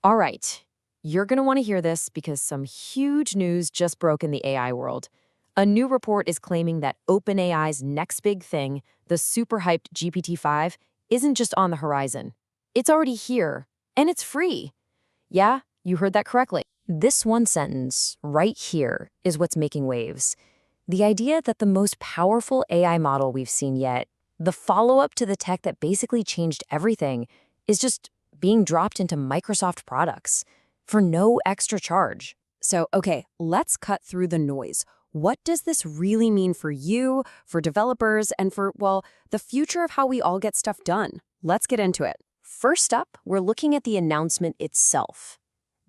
All right, you're going to want to hear this because some huge news just broke in the AI world. A new report is claiming that OpenAI's next big thing, the super hyped GPT-5, isn't just on the horizon. It's already here, and it's free. Yeah, you heard that correctly. This one sentence, right here, is what's making waves. The idea that the most powerful AI model we've seen yet, the follow-up to the tech that basically changed everything, is just being dropped into Microsoft products for no extra charge. So, okay, let's cut through the noise. What does this really mean for you, for developers, and for, well, the future of how we all get stuff done? Let's get into it. First up, we're looking at the announcement itself.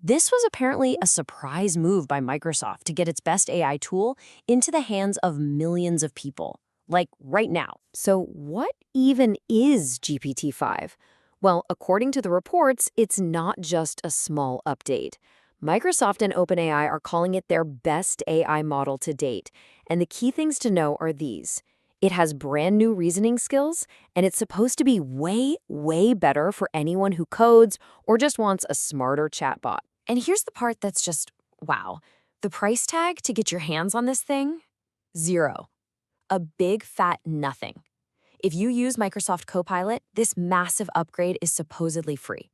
This was apparently a surprise move by Microsoft to get its best AI tool into the hands of millions of people, like right now. So what even is GPT-5? Well, according to the reports, it's not just a small update. Microsoft and OpenAI are calling it their best AI model to date, and the key things to know are these. It has brand new reasoning skills, and it's supposed to be way, way better for anyone who codes or just wants a smarter chatbot. And here's the part that's just, wow. The price tag to get your hands on this thing? $0. A big fat nothing. If you use Microsoft Copilot, this massive upgrade is supposedly free.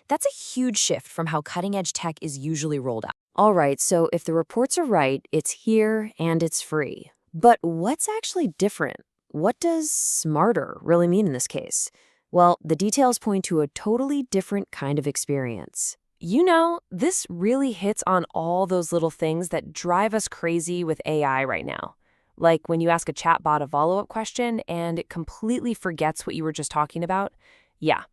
That's a huge shift from how cutting-edge tech is usually rolled out. All right, so if the reports are right, it's here and it's free. But what's actually different? What does smarter really mean in this case? Well, the details point to a totally different kind of experience. You know, this really hits on all those little things that drive us crazy with AI right now. Like when you ask a chatbot a follow-up question and it completely forgets what you were just talking about. Yeah,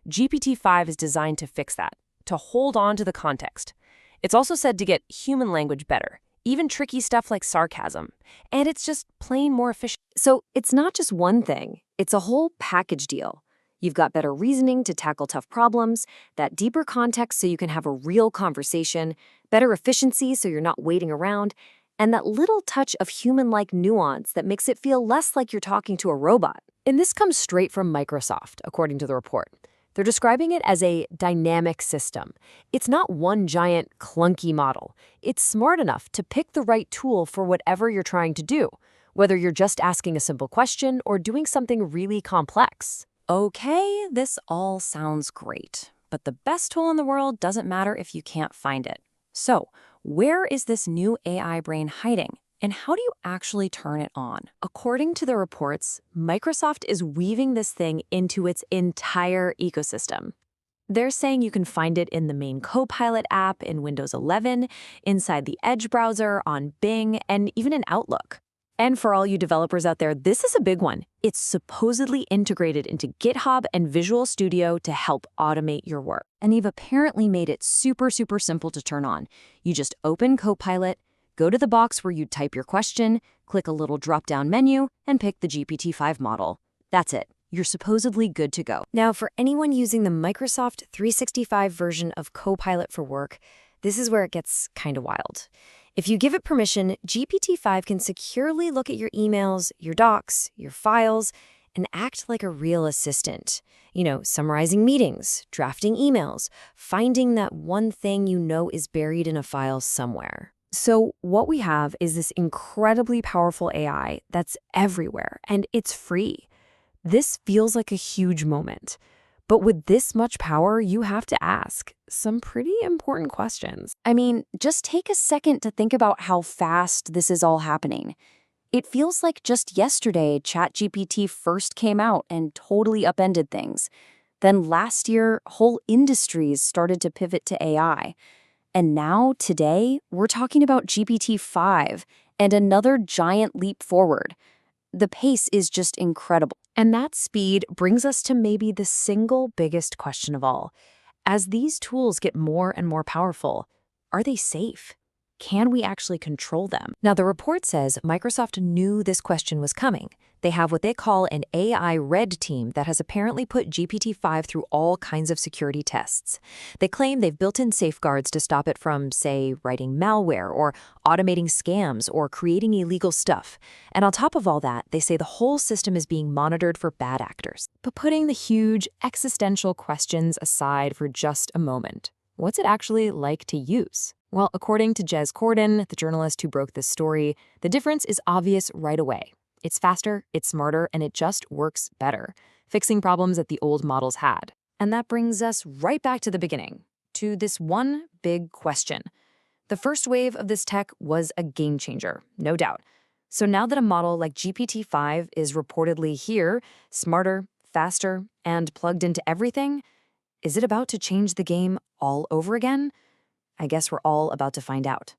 GPT-5 is designed to fix that, to hold on to the context. It's also said to get human language better, even tricky stuff like sarcasm. And it's just plain more efficient. So it's not just one thing, it's a whole package deal. You've got better reasoning to tackle tough problems, that deeper context so you can have a real conversation, better efficiency so you're not waiting around, and that little touch of human-like nuance that makes it feel less like you're talking to a robot. And this comes straight from Microsoft, according to the report. They're describing it as a dynamic system. It's not one giant, clunky model. It's smart enough to pick the right tool for whatever you're trying to do, whether you're just asking a simple question or doing something really complex. Okay, this all sounds great, but the best tool in the world doesn't matter if you can't find it. So, where is this new AI brain hiding? And how do you actually turn it on? According to the reports, Microsoft is weaving this thing into its entire ecosystem. They're saying you can find it in the main Copilot app in Windows 11, inside the Edge browser, on Bing, and even in Outlook. And for all you developers out there, this is a big one. It's supposedly integrated into GitHub and Visual Studio to help automate your work. And they've apparently made it super simple to turn on. You just open Copilot, go to the box where you type your question, click a little drop-down menu, and pick the GPT-5 model. That's it. You're supposedly good to go. Now, for anyone using the Microsoft 365 version of Copilot for Work, this is where it gets kind of wild. If you give it permission, GPT-5 can securely look at your emails, your docs, your files, and act like a real assistant. You know, summarizing meetings, drafting emails, finding that one thing you know is buried in a file somewhere. So what we have is this incredibly powerful AI that's everywhere, and it's free. This feels like a huge moment. But with this much power, you have to ask some pretty important questions. I mean, just take a second to think about how fast this is all happening. It feels like just yesterday, ChatGPT first came out and totally upended things. Then last year, whole industries started to pivot to AI. And now, today, we're talking about GPT-5 and another giant leap forward. The pace is just incredible. And that speed brings us to maybe the single biggest question of all. As these tools get more and more powerful, are they safe? Can we actually control them? Now, the report says Microsoft knew this question was coming. They have what they call an AI red team that has apparently put GPT-5 through all kinds of security tests. They claim they've built in safeguards to stop it from, say, writing malware or automating scams or creating illegal stuff. And on top of all that, they say the whole system is being monitored for bad actors. But putting the huge existential questions aside for just a moment, What's it actually like to use? Well, according to Jez Corden, the journalist who broke this story, the difference is obvious right away. It's faster, it's smarter, and it just works better, fixing problems that the old models had. And that brings us right back to the beginning, to this one big question. The first wave of this tech was a game changer, no doubt. So now that a model like GPT-5 is reportedly here, smarter, faster, and plugged into everything, is it about to change the game all over again? I guess we're all about to find out.